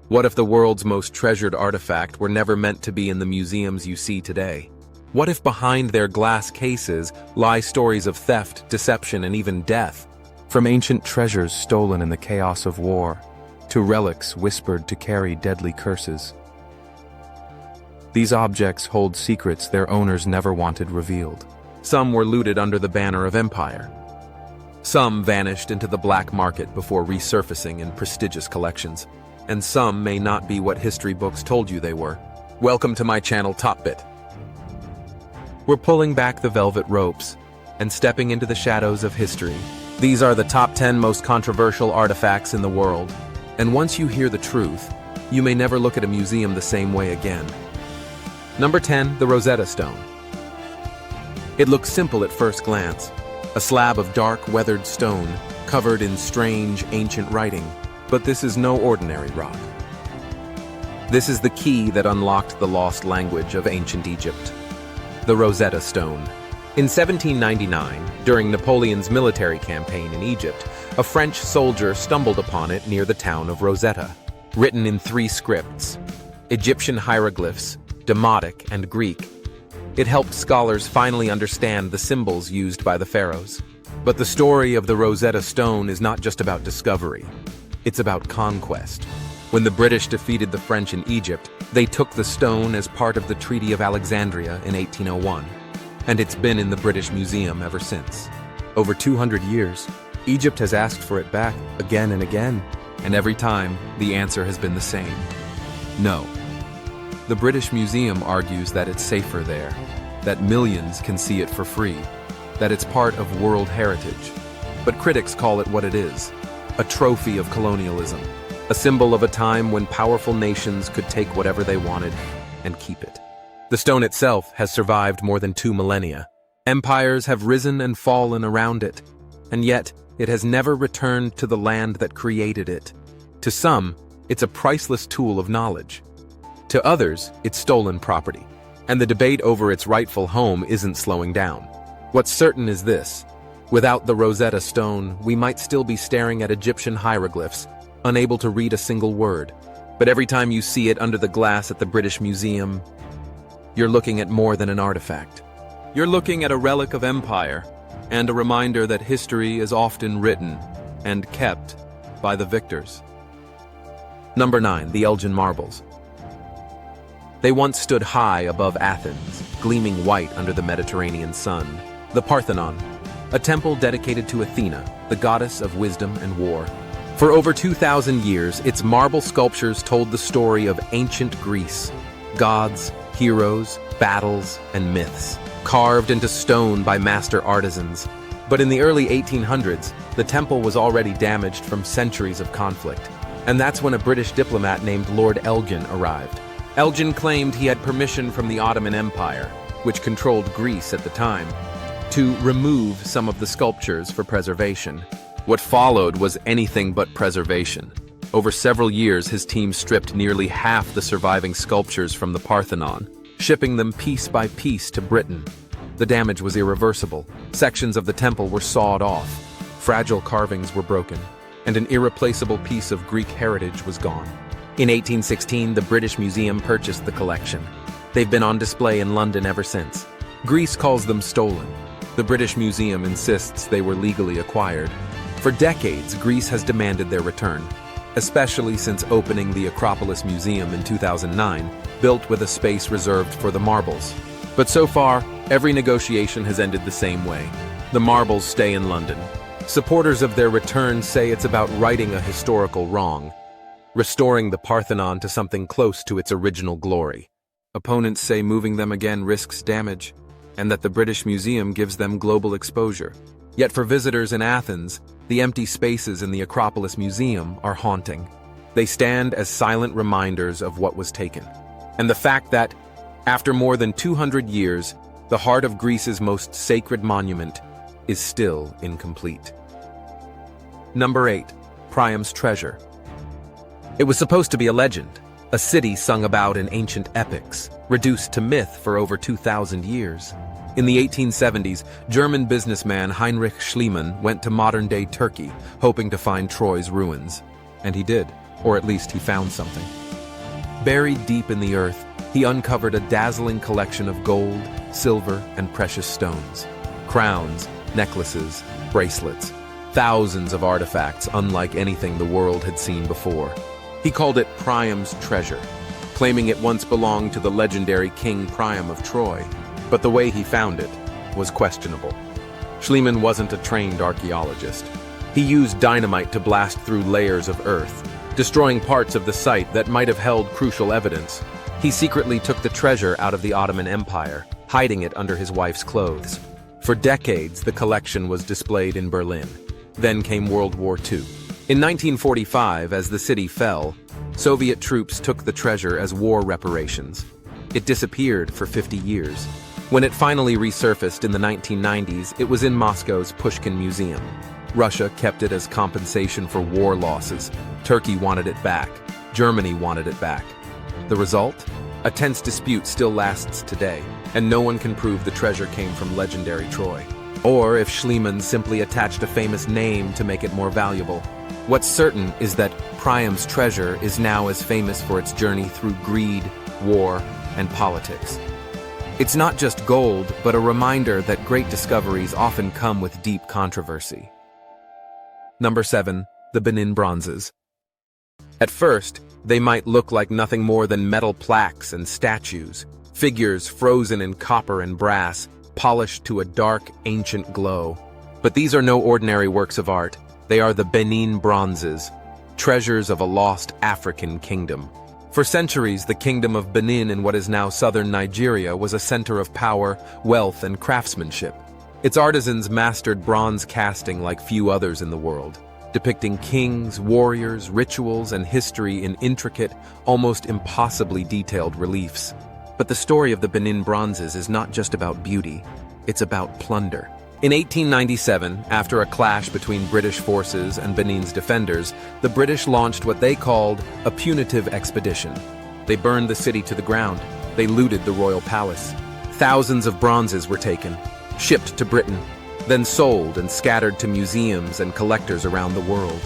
What if the world's most treasured artifact were never meant to be in the museums you see today? What if behind their glass cases lie stories of theft, deception, and even death? From ancient treasures stolen in the chaos of war, to relics whispered to carry deadly curses. These objects hold secrets their owners never wanted revealed. Some were looted under the banner of empire. Some vanished into the black market before resurfacing in prestigious collections. And some may not be what history books told you they were. Welcome to my channel, TOPBiT. We're pulling back the velvet ropes and stepping into the shadows of history. These are the top 10 most controversial artifacts in the world. And once you hear the truth, you may never look at a museum the same way again. Number 10, the Rosetta Stone. It looks simple at first glance. A slab of dark, weathered stone covered in strange, ancient writing. But this is no ordinary rock. This is the key that unlocked the lost language of ancient Egypt. The Rosetta Stone. In 1799, during Napoleon's military campaign in Egypt, a French soldier stumbled upon it near the town of Rosetta. Written in 3 scripts: Egyptian hieroglyphs, Demotic, and Greek. It helped scholars finally understand the symbols used by the pharaohs. But the story of the Rosetta Stone is not just about discovery. It's about conquest. When the British defeated the French in Egypt, they took the stone as part of the Treaty of Alexandria in 1801. And it's been in the British Museum ever since. Over 200 years, Egypt has asked for it back again and again. And every time, the answer has been the same: no. The British Museum argues that it's safer there, that millions can see it for free, that it's part of world heritage. But critics call it what it is: a trophy of colonialism, a symbol of a time when powerful nations could take whatever they wanted and keep it. The stone itself has survived more than 2 millennia. Empires have risen and fallen around it, and yet it has never returned to the land that created it. To some, it's a priceless tool of knowledge. To others, it's stolen property, and the debate over its rightful home isn't slowing down. What's certain is this: without the Rosetta Stone, we might still be staring at Egyptian hieroglyphs, unable to read a single word. But every time you see it under the glass at the British Museum, you're looking at more than an artifact. You're looking at a relic of empire, and a reminder that history is often written and kept by the victors. Number 9, the Elgin Marbles. They once stood high above Athens, gleaming white under the Mediterranean sun. The Parthenon, a temple dedicated to Athena, the goddess of wisdom and war. For over 2,000 years, its marble sculptures told the story of ancient Greece: gods, heroes, battles, and myths, carved into stone by master artisans. But in the early 1800s, the temple was already damaged from centuries of conflict. And that's when a British diplomat named Lord Elgin arrived. Elgin claimed he had permission from the Ottoman Empire, which controlled Greece at the time, to remove some of the sculptures for preservation. What followed was anything but preservation. Over several years, his team stripped nearly half the surviving sculptures from the Parthenon, shipping them piece by piece to Britain. The damage was irreversible. Sections of the temple were sawed off, fragile carvings were broken, and an irreplaceable piece of Greek heritage was gone. In 1816, the British Museum purchased the collection. They've been on display in London ever since. Greece calls them stolen. The British Museum insists they were legally acquired. For decades, Greece has demanded their return, especially since opening the Acropolis Museum in 2009, built with a space reserved for the marbles. But so far, every negotiation has ended the same way. The marbles stay in London. Supporters of their return say it's about righting a historical wrong, restoring the Parthenon to something close to its original glory. Opponents say moving them again risks damage, and that the British Museum gives them global exposure. Yet for visitors in Athens, the empty spaces in the Acropolis Museum are haunting. They stand as silent reminders of what was taken, and the fact that, after more than 200 years, the heart of Greece's most sacred monument is still incomplete. Number 8. Priam's Treasure. It was supposed to be a legend, a city sung about in ancient epics, reduced to myth for over 2,000 years. In the 1870s, German businessman Heinrich Schliemann went to modern-day Turkey, hoping to find Troy's ruins. And he did. Or at least he found something. Buried deep in the earth, he uncovered a dazzling collection of gold, silver, and precious stones. Crowns, necklaces, bracelets, thousands of artifacts unlike anything the world had seen before. He called it Priam's treasure, claiming it once belonged to the legendary King Priam of Troy. But the way he found it was questionable. Schliemann wasn't a trained archaeologist. He used dynamite to blast through layers of earth, destroying parts of the site that might have held crucial evidence. He secretly took the treasure out of the Ottoman Empire, hiding it under his wife's clothes. For decades, the collection was displayed in Berlin. Then came World War II. In 1945, as the city fell, Soviet troops took the treasure as war reparations. It disappeared for 50 years. When it finally resurfaced in the 1990s, it was in Moscow's Pushkin Museum. Russia kept it as compensation for war losses. Turkey wanted it back. Germany wanted it back. The result? A tense dispute still lasts today, and no one can prove the treasure came from legendary Troy. Or if Schliemann simply attached a famous name to make it more valuable. What's certain is that Priam's treasure is now as famous for its journey through greed, war, and politics. It's not just gold, but a reminder that great discoveries often come with deep controversy. Number 7. The Benin Bronzes. At first, they might look like nothing more than metal plaques and statues, figures frozen in copper and brass, polished to a dark, ancient glow. But these are no ordinary works of art. They are the Benin Bronzes, treasures of a lost African kingdom. For centuries, the kingdom of Benin in what is now southern Nigeria was a center of power, wealth, and craftsmanship. Its artisans mastered bronze casting like few others in the world, depicting kings, warriors, rituals, and history in intricate, almost impossibly detailed reliefs. But the story of the Benin Bronzes is not just about beauty, it's about plunder. In 1897, after a clash between British forces and Benin's defenders, the British launched what they called a punitive expedition. They burned the city to the ground. They looted the royal palace. Thousands of bronzes were taken, shipped to Britain, then sold and scattered to museums and collectors around the world.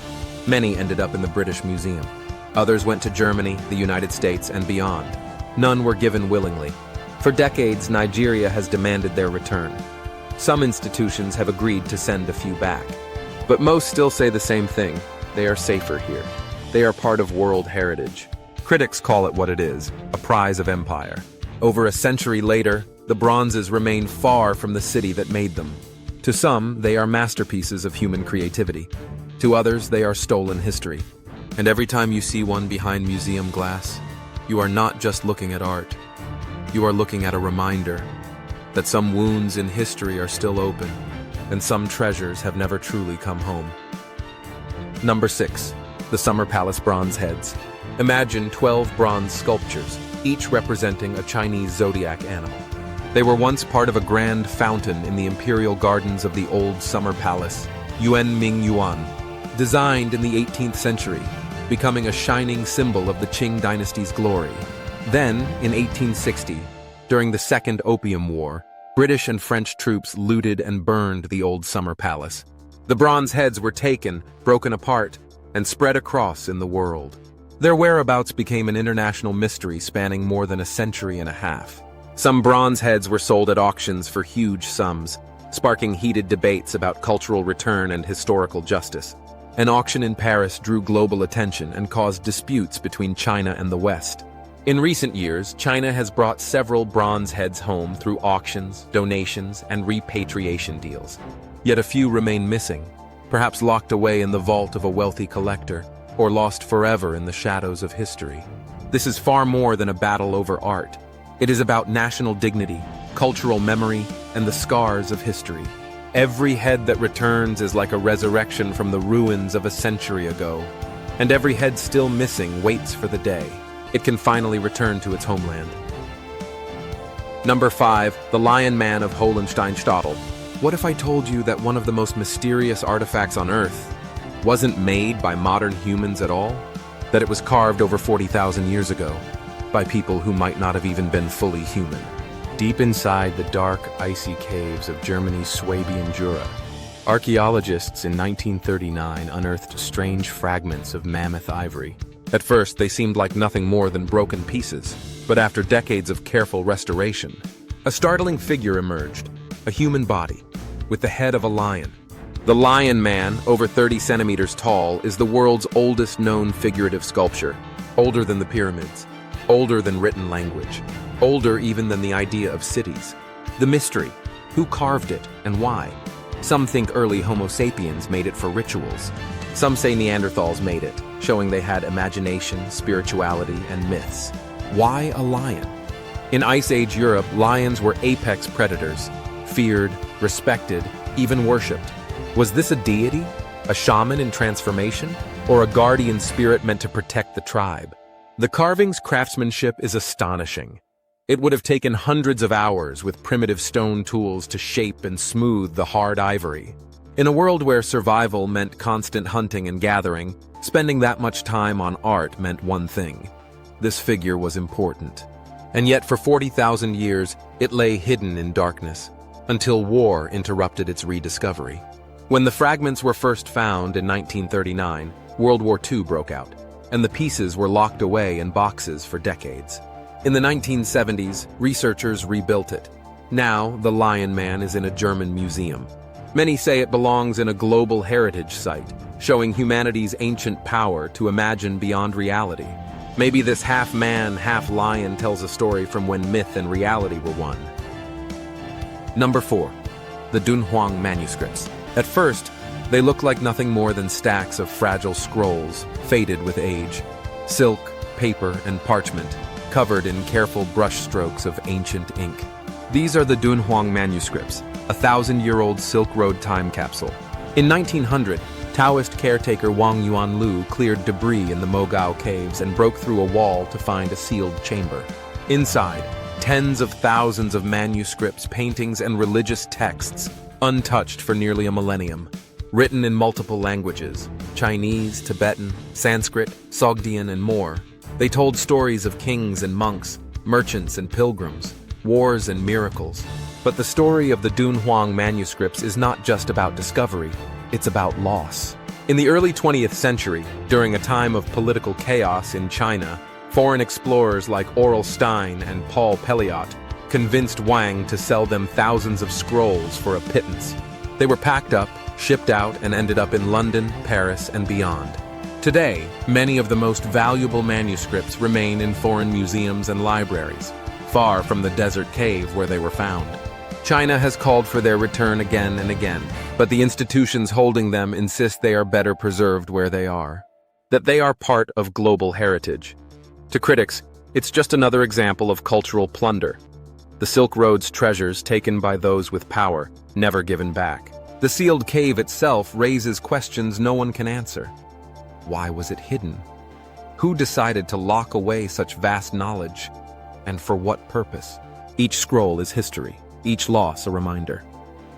Many ended up in the British Museum. Others went to Germany, the United States, and beyond. None were given willingly. For decades, Nigeria has demanded their return. Some institutions have agreed to send a few back. But most still say the same thing: they are safer here. They are part of world heritage. Critics call it what it is, a prize of empire. Over a century later, the bronzes remain far from the city that made them. To some, they are masterpieces of human creativity. To others, they are stolen history. And every time you see one behind museum glass, you are not just looking at art. You are looking at a reminder that some wounds in history are still open, and some treasures have never truly come home. Number 6. The Summer Palace Bronze Heads. Imagine 12 bronze sculptures, each representing a Chinese zodiac animal. They were once part of a grand fountain in the imperial gardens of the old summer palace, Yuan, designed in the 18th century, becoming a shining symbol of the Qing dynasty's glory. Then, in 1860, during the Second Opium War, British and French troops looted and burned the old summer palace. The bronze heads were taken, broken apart, and spread across in the world. Their whereabouts became an international mystery spanning more than a century and a half. Some bronze heads were sold at auctions for huge sums, sparking heated debates about cultural return and historical justice. An auction in Paris drew global attention and caused disputes between China and the West. In recent years, China has brought several bronze heads home through auctions, donations, and repatriation deals. Yet a few remain missing, perhaps locked away in the vault of a wealthy collector, or lost forever in the shadows of history. This is far more than a battle over art. It is about national dignity, cultural memory, and the scars of history. Every head that returns is like a resurrection from the ruins of a century ago, and every head still missing waits for the day it can finally return to its homeland. Number 5. The Lion Man of Hohensteinstadel. What if I told you that one of the most mysterious artifacts on Earth wasn't made by modern humans at all? That it was carved over 40,000 years ago by people who might not have even been fully human. Deep inside the dark, icy caves of Germany's Swabian Jura, archaeologists in 1939 unearthed strange fragments of mammoth ivory. At first, they seemed like nothing more than broken pieces, but after decades of careful restoration, a startling figure emerged, a human body, with the head of a lion. The Lion Man, over 30 centimeters tall, is the world's oldest known figurative sculpture, older than the pyramids, older than written language, older even than the idea of cities. The mystery: who carved it and why? Some think early Homo sapiens made it for rituals. Some say Neanderthals made it, showing they had imagination, spirituality, and myths. Why a lion? In Ice Age Europe, lions were apex predators, feared, respected, even worshipped. Was this a deity, a shaman in transformation, or a guardian spirit meant to protect the tribe? The carving's craftsmanship is astonishing. It would have taken hundreds of hours with primitive stone tools to shape and smooth the hard ivory. In a world where survival meant constant hunting and gathering, spending that much time on art meant one thing: this figure was important. And yet for 40,000 years, it lay hidden in darkness, until war interrupted its rediscovery. When the fragments were first found in 1939, World War II broke out, and the pieces were locked away in boxes for decades. In the 1970s, researchers rebuilt it. Now, the Lion Man is in a German museum. Many say it belongs in a global heritage site, showing humanity's ancient power to imagine beyond reality. Maybe this half-man, half-lion tells a story from when myth and reality were one. Number 4. The Dunhuang manuscripts. At first, they look like nothing more than stacks of fragile scrolls, faded with age. Silk, paper, and parchment, covered in careful brushstrokes of ancient ink. These are the Dunhuang manuscripts, a 1,000-year-old Silk Road time capsule. In 1900, Taoist caretaker Wang Yuanlu cleared debris in the Mogao caves and broke through a wall to find a sealed chamber. Inside, tens of thousands of manuscripts, paintings, and religious texts, untouched for nearly a millennium. Written in multiple languages: Chinese, Tibetan, Sanskrit, Sogdian, and more. They told stories of kings and monks, merchants and pilgrims, wars and miracles. But the story of the Dunhuang manuscripts is not just about discovery, it's about loss. In the early 20th century, during a time of political chaos in China, foreign explorers like Aurel Stein and Paul Pelliot convinced Wang to sell them thousands of scrolls for a pittance. They were packed up, shipped out, and ended up in London, Paris, and beyond. Today, many of the most valuable manuscripts remain in foreign museums and libraries, far from the desert cave where they were found. China has called for their return again and again, but the institutions holding them insist they are better preserved where they are, that they are part of global heritage. To critics, it's just another example of cultural plunder. The Silk Road's treasures taken by those with power, never given back. The sealed cave itself raises questions no one can answer. Why was it hidden? Who decided to lock away such vast knowledge? And for what purpose? Each scroll is history, each loss a reminder.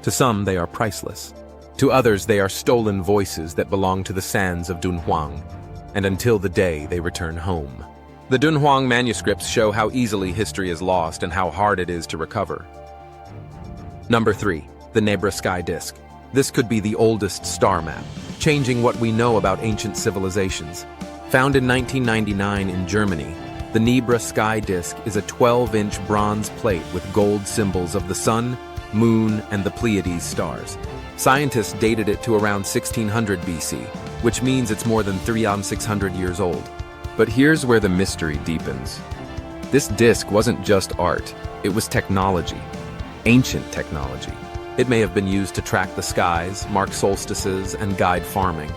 To some, they are priceless. To others, they are stolen voices that belong to the sands of Dunhuang, and until the day they return home. The Dunhuang manuscripts show how easily history is lost and how hard it is to recover. Number 3. The Nebra Sky Disk. This could be the oldest star map, changing what we know about ancient civilizations. Found in 1999 in Germany, the Nebra Sky Disk is a 12-inch bronze plate with gold symbols of the Sun, Moon, and the Pleiades stars. Scientists dated it to around 1600 BC, which means it's more than 3,600 years old. But here's where the mystery deepens. This disk wasn't just art, it was technology. Ancient technology. It may have been used to track the skies, mark solstices, and guide farming.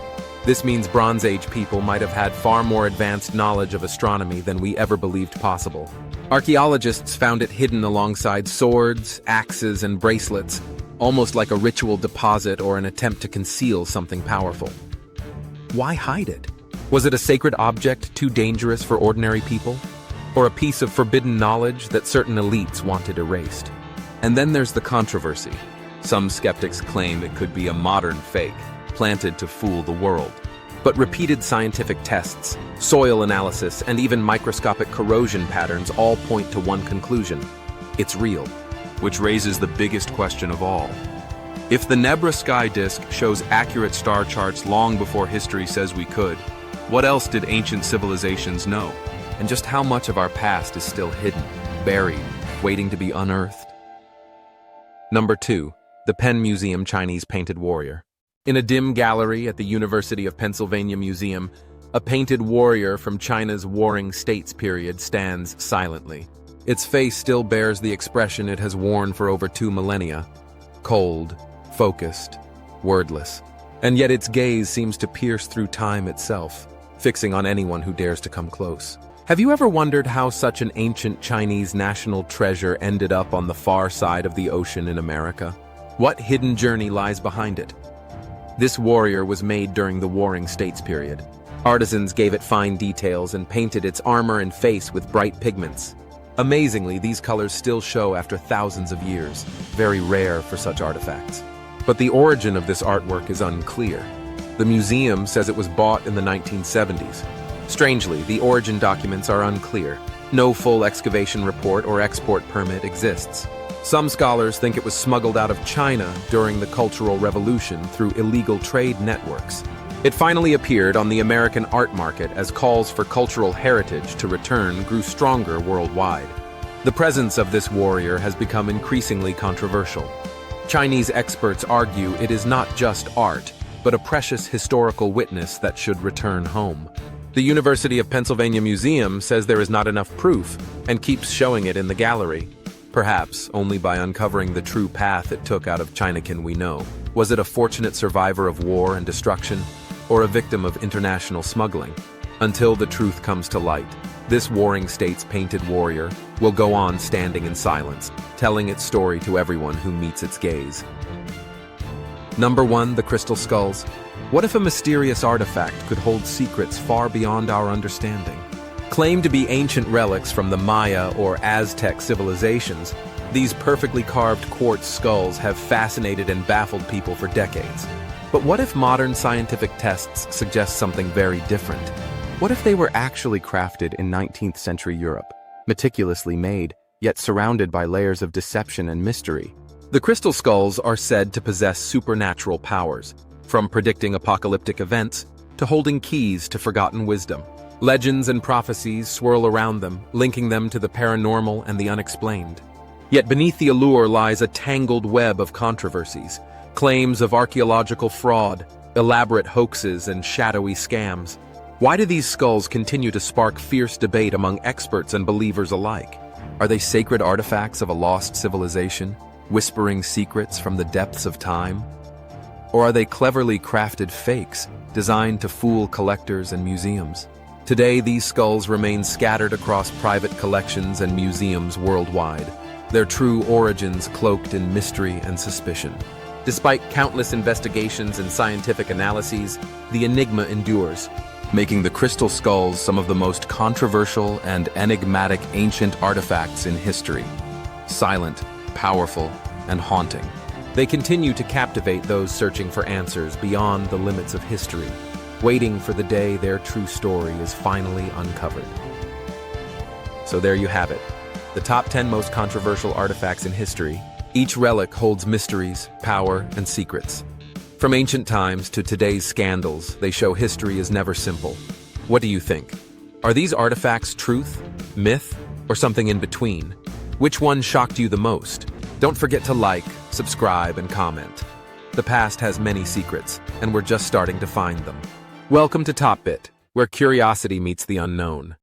This means Bronze Age people might have had far more advanced knowledge of astronomy than we ever believed possible. Archaeologists found it hidden alongside swords, axes, and bracelets, almost like a ritual deposit or an attempt to conceal something powerful. Why hide it? Was it a sacred object too dangerous for ordinary people? Or a piece of forbidden knowledge that certain elites wanted erased? And then there's the controversy. Some skeptics claim it could be a modern fake, planted to fool the world. But repeated scientific tests, soil analysis, and even microscopic corrosion patterns all point to one conclusion: it's real. Which raises the biggest question of all. If the Nebra Sky Disk shows accurate star charts long before history says we could, What else did ancient civilizations know? And just how much of our past is still hidden, buried, waiting to be unearthed? Number 2. The Penn Museum Chinese Painted Warrior. In a dim gallery at the University of Pennsylvania Museum, a painted warrior from China's Warring States period stands silently. Its face still bears the expression it has worn for over 2 millennia. Cold, focused, wordless. And yet its gaze seems to pierce through time itself, fixing on anyone who dares to come close. Have you ever wondered how such an ancient Chinese national treasure ended up on the far side of the ocean in America? What hidden journey lies behind it? This warrior was made during the Warring States period. Artisans gave it fine details and painted its armor and face with bright pigments. Amazingly, these colors still show after thousands of years, very rare for such artifacts. But the origin of this artwork is unclear. The museum says it was bought in the 1970s. Strangely, the origin documents are unclear. No full excavation report or export permit exists. Some scholars think it was smuggled out of China during the Cultural Revolution through illegal trade networks. It finally appeared on the American art market as calls for cultural heritage to return grew stronger worldwide. The presence of this warrior has become increasingly controversial. Chinese experts argue it is not just art, but a precious historical witness that should return home. The University of Pennsylvania Museum says there is not enough proof and keeps showing it in the gallery. Perhaps only by uncovering the true path it took out of China can we know. Was it a fortunate survivor of war and destruction, or a victim of international smuggling? Until the truth comes to light, this Warring States painted warrior will go on standing in silence, telling its story to everyone who meets its gaze. Number 1. The Crystal Skulls. What if a mysterious artifact could hold secrets far beyond our understanding? Claimed to be ancient relics from the Maya or Aztec civilizations, these perfectly carved quartz skulls have fascinated and baffled people for decades. But what if modern scientific tests suggest something very different? What if they were actually crafted in 19th century Europe, meticulously made, yet surrounded by layers of deception and mystery? The crystal skulls are said to possess supernatural powers, from predicting apocalyptic events to holding keys to forgotten wisdom. Legends and prophecies swirl around them, linking them to the paranormal and the unexplained. Yet beneath the allure lies a tangled web of controversies, claims of archaeological fraud, elaborate hoaxes, and shadowy scams. Why do these skulls continue to spark fierce debate among experts and believers alike? Are they sacred artifacts of a lost civilization, whispering secrets from the depths of time? Or are they cleverly crafted fakes, designed to fool collectors and museums? Today, these skulls remain scattered across private collections and museums worldwide, their true origins cloaked in mystery and suspicion. Despite countless investigations and scientific analyses, the enigma endures, making the crystal skulls some of the most controversial and enigmatic ancient artifacts in history. Silent, powerful, and haunting, they continue to captivate those searching for answers beyond the limits of history, waiting for the day their true story is finally uncovered. So there you have it, the top 10 most controversial artifacts in history. Each relic holds mysteries, power, and secrets. From ancient times to today's scandals, they show history is never simple. What do you think? Are these artifacts truth, myth, or something in between? Which one shocked you the most? Don't forget to like, subscribe, and comment. The past has many secrets, and we're just starting to find them. Welcome to TOPBiT, where curiosity meets the unknown.